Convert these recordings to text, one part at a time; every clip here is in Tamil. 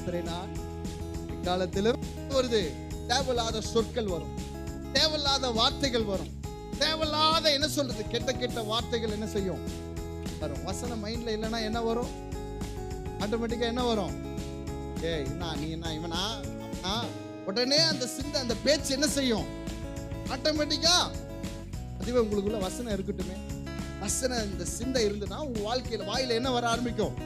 பேசுறேனா இக்காலத்திலும் வருது. தேவையில்லாத சொற்கள் வரும், தேவையில்லாத வார்த்தைகள் வரும், தேவையில்லாத என்ன சொல்றது கெட்ட கெட்ட வார்த்தைகள் என்ன செய்யும் வரும். வசனம் மைண்ட்ல இல்லைன்னா என்ன வரும்? ஆட்டோமேட்டிக்கா என்ன வரும்? ஏய் நீ என்ன இவனா உடனே அந்த சிந்தை அந்த பேச்சு என்ன செய்யும்? ஆட்டோமேட்டிக்கா. அதுவே உங்களுக்குள்ள வசனம் இருக்கட்டுமே, வசனம் இந்த சிந்தை இருந்துன்னா உங்க வாழ்க்கையில வாயில என்ன வர ஆரம்பிக்கும்?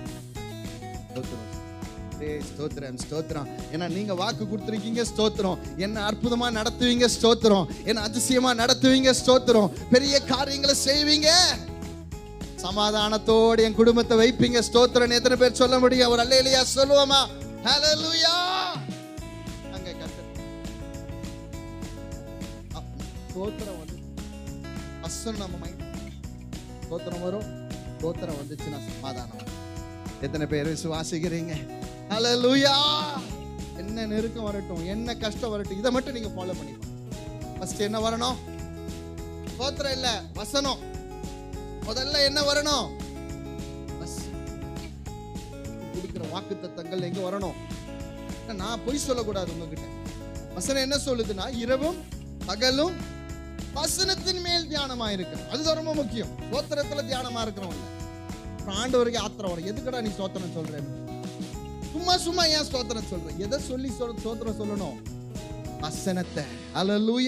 ஸ்தோத்திரம் ஸ்தோத்திரம். ஏன்னா நீங்க வாக்கு கொடுத்துருக்கீங்க, ஸ்தோத்திரம். என்ன அற்புதமா நடத்துவீங்க, ஸ்தோத்திரம். என்ன அதிசயமா நடத்துவீங்க, ஸ்தோத்திரம். பெரிய காரியங்களை செய்வீங்க, சமாதானத்தோடு என் குடும்பத்தை வைப்பீங்க, ஸ்தோத்திரம். எத்தனை பேர் சொல்ல முடியும்? ஒரு அல்லேலூயா சொல்லுவோமா? ஹல்லேலூயா. அங்க கர்த்தர் ஸ்தோத்திரம் வந்து வசனம் நம்ம மைண்ட் ஸ்தோத்திரம் வரும். ஸ்தோத்திரம் வந்துச்சுன்னா சமாதானம். எத்தனை பேர் விசுவாசிக்கிறீங்க? ஹல்லேலூயா. என்ன நெருக்கம் வரட்டும், என்ன கஷ்டம் வரட்டும், இதை மட்டும் நீங்க ஃபாலோ பண்ணிக்கணும். ஃபர்ஸ்ட் என்ன வரணும்? ஸ்தோத்திரம் இல்ல, வசனம். முதல்ல என்ன வரணும்? கொடுக்கிற வாக்குத்தத்தங்கள் எங்க வரணும்? நான் பொய் சொல்லக்கூடாது உங்ககிட்ட. வசனம் என்ன சொல்லுதுன்னா, இரவும் பகலும் வசனத்தின் மேல் தியானமா இருக்கு. அதுதான் ரொம்ப முக்கியம். ஸ்தோத்திரத்துல தியானமா இருக்கிறவங்க ஆண்டவருக்கு ஆத்திரம் வரும். எதுக்கடா நீ ஸ்தோத்திரம் சொல்ற? சும்மா ஏன் ஸ்தோத்திரம் சொல்ற? எதை சொல்லி ஸ்தோத்திரம் சொல்லணும்? வசனத்தை. ஹல்லேலூயா.